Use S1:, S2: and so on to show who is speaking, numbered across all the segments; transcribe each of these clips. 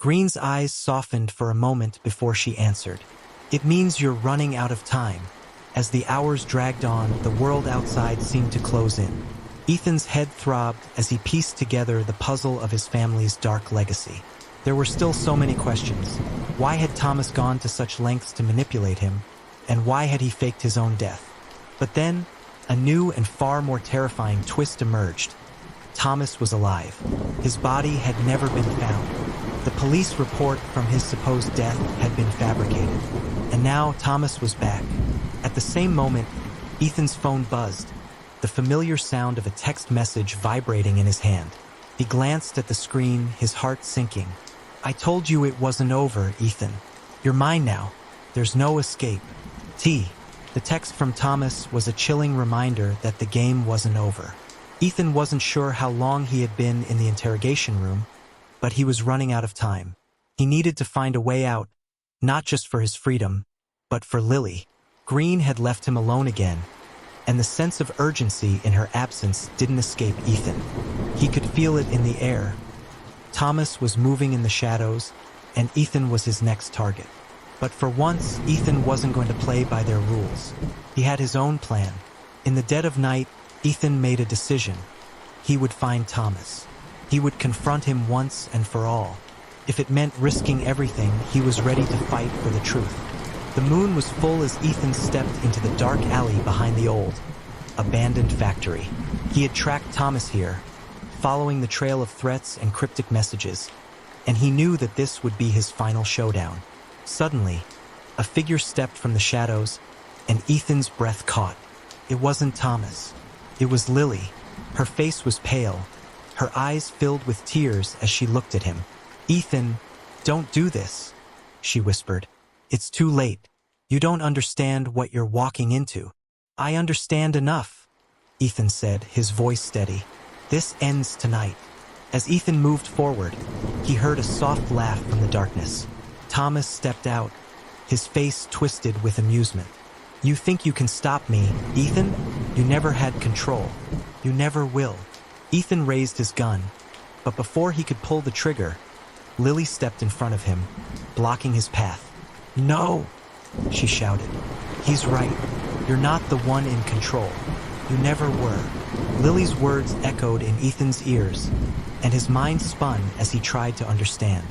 S1: Green's eyes softened for a moment before she answered. It means you're running out of time. As the hours dragged on, the world outside seemed to close in. Ethan's head throbbed as he pieced together the puzzle of his family's dark legacy. There were still so many questions. Why had Thomas gone to such lengths to manipulate him? And why had he faked his own death? But then, a new and far more terrifying twist emerged. Thomas was alive. His body had never been found. The police report from his supposed death had been fabricated. And now Thomas was back. At the same moment, Ethan's phone buzzed, the familiar sound of a text message vibrating in his hand. He glanced at the screen, his heart sinking. I told you it wasn't over, Ethan. You're mine now. There's no escape. T. The text from Thomas was a chilling reminder that the game wasn't over. Ethan wasn't sure how long he had been in the interrogation room, but he was running out of time. He needed to find a way out, not just for his freedom, but for Lily. Green had left him alone again, and the sense of urgency in her absence didn't escape Ethan. He could feel it in the air. Thomas was moving in the shadows, and Ethan was his next target. But for once, Ethan wasn't going to play by their rules. He had his own plan. In the dead of night, Ethan made a decision. He would find Thomas. He would confront him once and for all. If it meant risking everything, he was ready to fight for the truth. The moon was full as Ethan stepped into the dark alley behind the old, abandoned factory. He had tracked Thomas here, following the trail of threats and cryptic messages, and he knew that this would be his final showdown. Suddenly, a figure stepped from the shadows, and Ethan's breath caught. It wasn't Thomas. It was Lily. Her face was pale, her eyes filled with tears as she looked at him. Ethan, don't do this, she whispered. It's too late. You don't understand what you're walking into. I understand enough, Ethan said, his voice steady. This ends tonight. As Ethan moved forward, he heard a soft laugh from the darkness. Thomas stepped out, his face twisted with amusement. You think you can stop me, Ethan? You never had control. You never will. Ethan raised his gun, but before he could pull the trigger, Lily stepped in front of him, blocking his path. No, she shouted. He's right. You're not the one in control. You never were. Lily's words echoed in Ethan's ears, and his mind spun as he tried to understand.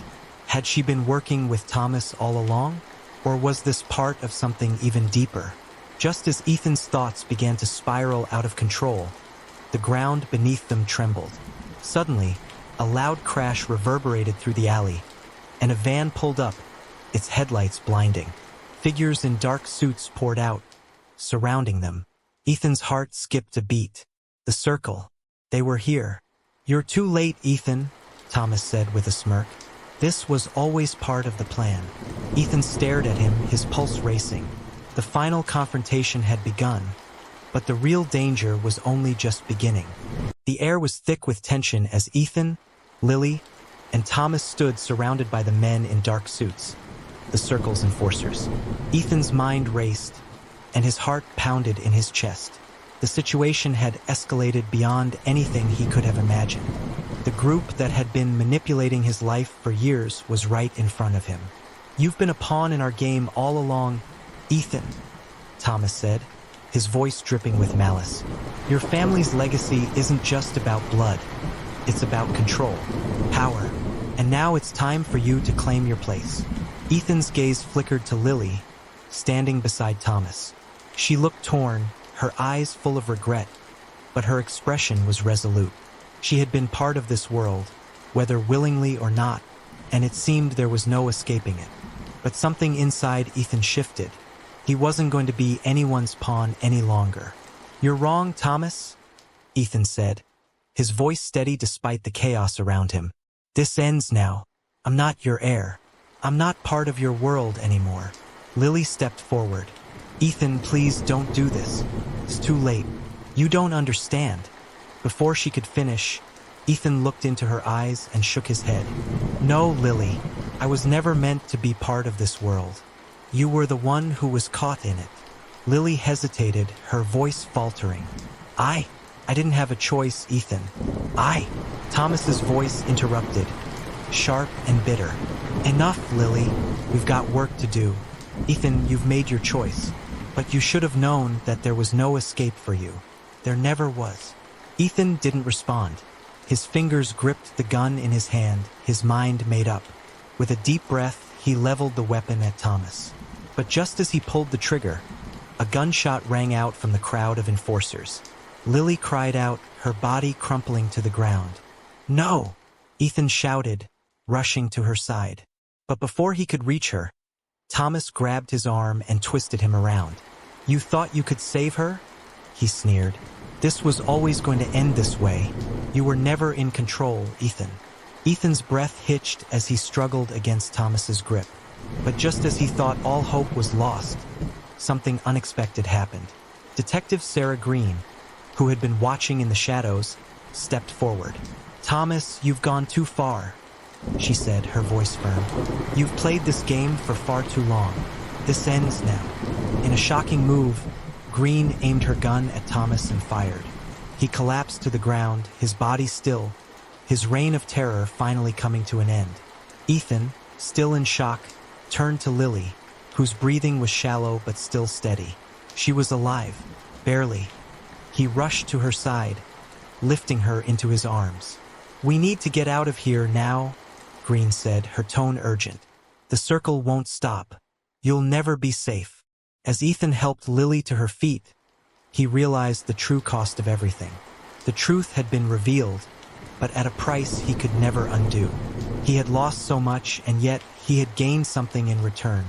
S1: Had she been working with Thomas all along? Or was this part of something even deeper? Just as Ethan's thoughts began to spiral out of control, the ground beneath them trembled. Suddenly, a loud crash reverberated through the alley, and a van pulled up, its headlights blinding. Figures in dark suits poured out, surrounding them. Ethan's heart skipped a beat. The circle. They were here. You're too late, Ethan, Thomas said with a smirk. This was always part of the plan. Ethan stared at him, his pulse racing. The final confrontation had begun, but the real danger was only just beginning. The air was thick with tension as Ethan, Lily, and Thomas stood surrounded by the men in dark suits, the circle's enforcers. Ethan's mind raced, and his heart pounded in his chest. The situation had escalated beyond anything he could have imagined. The group that had been manipulating his life for years was right in front of him. You've been a pawn in our game all along, Ethan, Thomas said, his voice dripping with malice. Your family's legacy isn't just about blood. It's about control, power, and now it's time for you to claim your place. Ethan's gaze flickered to Lily, standing beside Thomas. She looked torn, her eyes full of regret, but her expression was resolute. She had been part of this world, whether willingly or not, and it seemed there was no escaping it. But something inside Ethan shifted. He wasn't going to be anyone's pawn any longer. You're wrong, Thomas, Ethan said, his voice steady despite the chaos around him. This ends now. I'm not your heir. I'm not part of your world anymore. Lily stepped forward. Ethan, please don't do this. It's too late. You don't understand. Before she could finish, Ethan looked into her eyes and shook his head. No, Lily, I was never meant to be part of this world. You were the one who was caught in it. Lily hesitated, her voice faltering. I didn't have a choice, Ethan. Thomas's voice interrupted, sharp and bitter. Enough, Lily. We've got work to do. Ethan, you've made your choice. But you should have known that there was no escape for you. There never was. Ethan didn't respond. His fingers gripped the gun in his hand, his mind made up. With a deep breath, he leveled the weapon at Thomas. But just as he pulled the trigger, a gunshot rang out from the crowd of enforcers. Lily cried out, her body crumpling to the ground. "No!" Ethan shouted, rushing to her side. But before he could reach her, Thomas grabbed his arm and twisted him around. "You thought you could save her?" he sneered. "This was always going to end this way. You were never in control, Ethan." Ethan's breath hitched as he struggled against Thomas's grip. But just as he thought all hope was lost, something unexpected happened. Detective Sarah Green, who had been watching in the shadows, stepped forward. "Thomas, you've gone too far," she said, her voice firm. "You've played this game for far too long. This ends now." In a shocking move, Green aimed her gun at Thomas and fired. He collapsed to the ground, his body still, his reign of terror finally coming to an end. Ethan, still in shock, turned to Lily, whose breathing was shallow but still steady. She was alive, barely. He rushed to her side, lifting her into his arms. "We need to get out of here now," Green said, her tone urgent. "The circle won't stop. You'll never be safe." As Ethan helped Lily to her feet, he realized the true cost of everything. The truth had been revealed, but at a price he could never undo. He had lost so much, and yet he had gained something in return.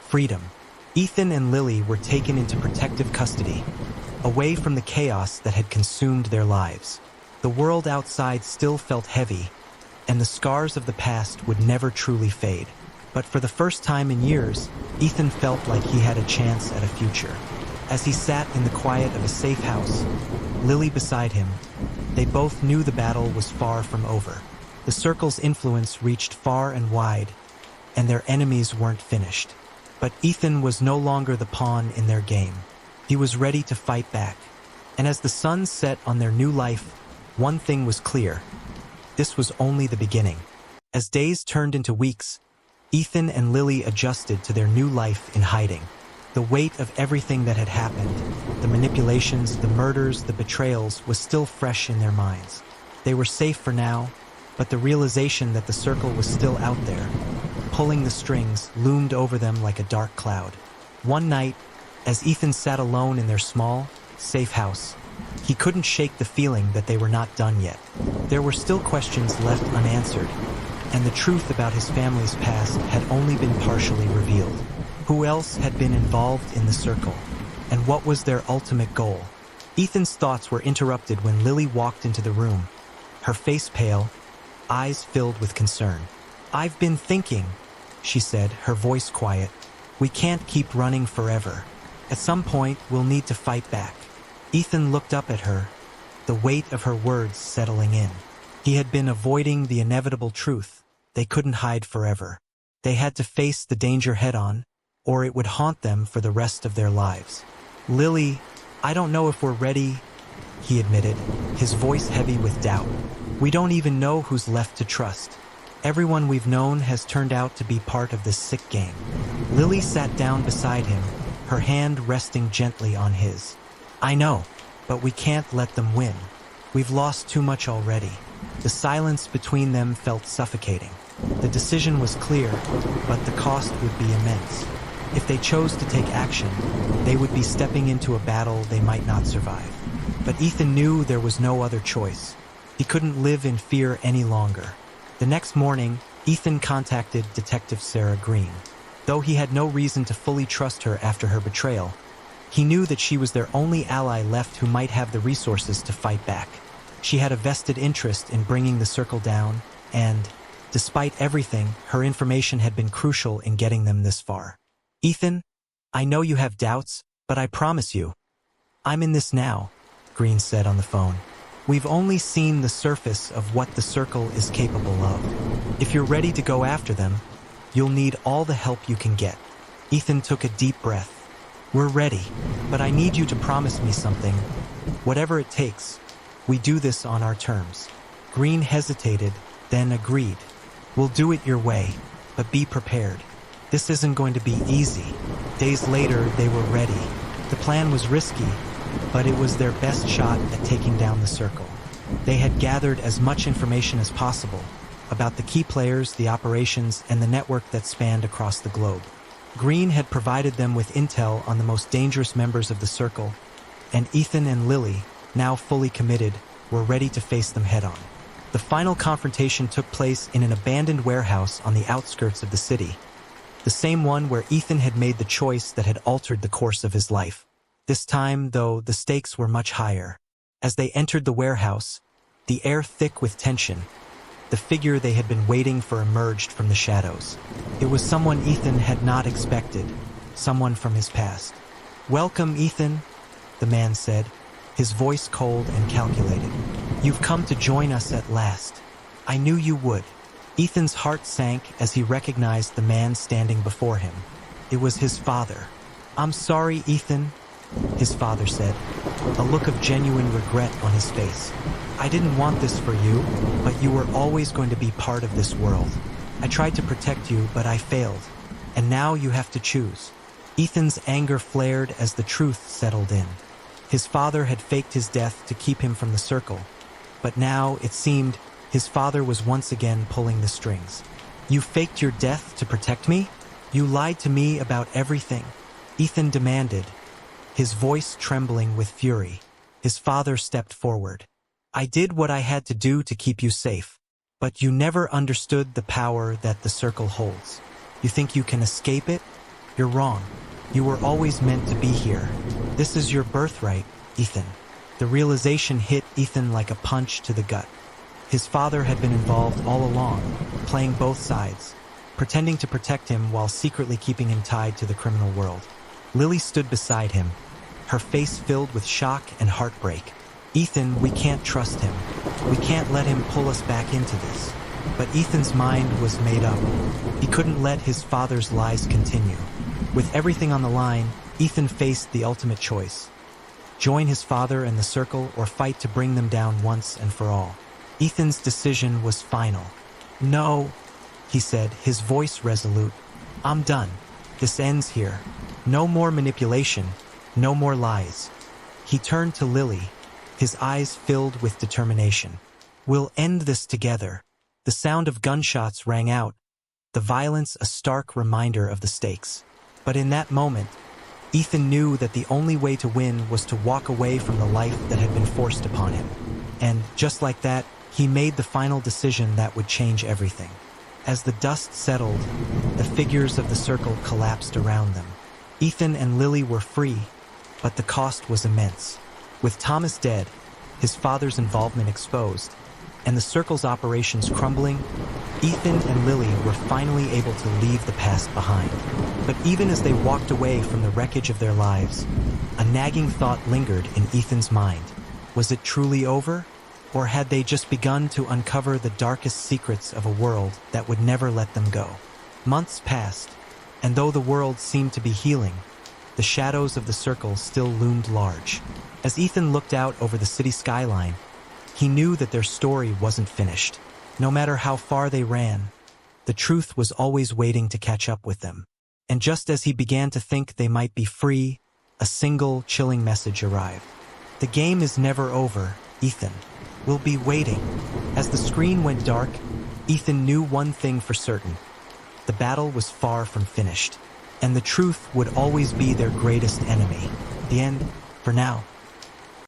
S1: Freedom. Ethan and Lily were taken into protective custody, away from the chaos that had consumed their lives. The world outside still felt heavy, and the scars of the past would never truly fade. But for the first time in years, Ethan felt like he had a chance at a future. As he sat in the quiet of a safe house, Lily beside him, they both knew the battle was far from over. The circle's influence reached far and wide, and their enemies weren't finished. But Ethan was no longer the pawn in their game. He was ready to fight back. And as the sun set on their new life, one thing was clear. This was only the beginning. As days turned into weeks, Ethan and Lily adjusted to their new life in hiding. The weight of everything that had happened, the manipulations, the murders, the betrayals, was still fresh in their minds. They were safe for now, but the realization that the circle was still out there, pulling the strings, loomed over them like a dark cloud. One night, as Ethan sat alone in their small, safe house, he couldn't shake the feeling that they were not done yet. There were still questions left unanswered, and the truth about his family's past had only been partially revealed. Who else had been involved in the circle? And what was their ultimate goal? Ethan's thoughts were interrupted when Lily walked into the room, her face pale, eyes filled with concern. "I've been thinking," she said, her voice quiet. "We can't keep running forever. At some point, we'll need to fight back." Ethan looked up at her, the weight of her words settling in. He had been avoiding the inevitable truth. They couldn't hide forever. They had to face the danger head-on, or it would haunt them for the rest of their lives. "Lily, I don't know if we're ready," he admitted, his voice heavy with doubt. "We don't even know who's left to trust. Everyone we've known has turned out to be part of this sick game." Lily sat down beside him, her hand resting gently on his. "I know, but we can't let them win. We've lost too much already." The silence between them felt suffocating. The decision was clear, but the cost would be immense. If they chose to take action, they would be stepping into a battle they might not survive. But Ethan knew there was no other choice. He couldn't live in fear any longer. The next morning, Ethan contacted Detective Sarah Green. Though he had no reason to fully trust her after her betrayal, he knew that she was their only ally left who might have the resources to fight back. She had a vested interest in bringing the circle down, and, despite everything, her information had been crucial in getting them this far. "Ethan, I know you have doubts, but I promise you, I'm in this now," Green said on the phone. "We've only seen the surface of what the circle is capable of. If you're ready to go after them, you'll need all the help you can get." Ethan took a deep breath. "We're ready, but I need you to promise me something. Whatever it takes, we do this on our terms." Green hesitated, then agreed. We'll do it your way, but be prepared. This isn't going to be easy. Days later, they were ready. The plan was risky, but it was their best shot at taking down the circle. They had gathered as much information as possible about the key players, the operations, and the network that spanned across the globe. Green had provided them with intel on the most dangerous members of the circle, and Ethan and Lily, now fully committed, were ready to face them head-on. The final confrontation took place in an abandoned warehouse on the outskirts of the city, the same one where Ethan had made the choice that had altered the course of his life. This time, though, the stakes were much higher. As they entered the warehouse, the air thick with tension, the figure they had been waiting for emerged from the shadows. It was someone Ethan had not expected, someone from his past. "Welcome, Ethan," the man said, his voice cold and calculated. "You've come to join us at last. I knew you would." Ethan's heart sank as he recognized the man standing before him. It was his father. "I'm sorry, Ethan," his father said, a look of genuine regret on his face. "I didn't want this for you, but you were always going to be part of this world. I tried to protect you, but I failed. And now you have to choose." Ethan's anger flared as the truth settled in. His father had faked his death to keep him from the circle, but now, it seemed, his father was once again pulling the strings. "You faked your death to protect me? You lied to me about everything," Ethan demanded, his voice trembling with fury. His father stepped forward. "I did what I had to do to keep you safe, but you never understood the power that the circle holds. You think you can escape it? You're wrong. You were always meant to be here. This is your birthright, Ethan." The realization hit Ethan like a punch to the gut. His father had been involved all along, playing both sides, pretending to protect him while secretly keeping him tied to the criminal world. Lily stood beside him, her face filled with shock and heartbreak. "Ethan, we can't trust him. We can't let him pull us back into this." But Ethan's mind was made up. He couldn't let his father's lies continue. With everything on the line, Ethan faced the ultimate choice: join his father and the circle or fight to bring them down once and for all. Ethan's decision was final. "No," he said, his voice resolute. "I'm done. This ends here. No more manipulation, no more lies." He turned to Lily, his eyes filled with determination. "We'll end this together." The sound of gunshots rang out, the violence a stark reminder of the stakes. But in that moment, Ethan knew that the only way to win was to walk away from the life that had been forced upon him. And, just like that, he made the final decision that would change everything. As the dust settled, the figures of the circle collapsed around them. Ethan and Lily were free, but the cost was immense. With Thomas dead, his father's involvement exposed, and the circle's operations crumbling, Ethan and Lily were finally able to leave the past behind. But even as they walked away from the wreckage of their lives, a nagging thought lingered in Ethan's mind. Was it truly over? Or had they just begun to uncover the darkest secrets of a world that would never let them go? Months passed, and though the world seemed to be healing, the shadows of the circle still loomed large. As Ethan looked out over the city skyline, he knew that their story wasn't finished. No matter how far they ran, the truth was always waiting to catch up with them. And just as he began to think they might be free, a single, chilling message arrived. "The game is never over, Ethan. We'll be waiting." As the screen went dark, Ethan knew one thing for certain. The battle was far from finished, and the truth would always be their greatest enemy. The end, for now.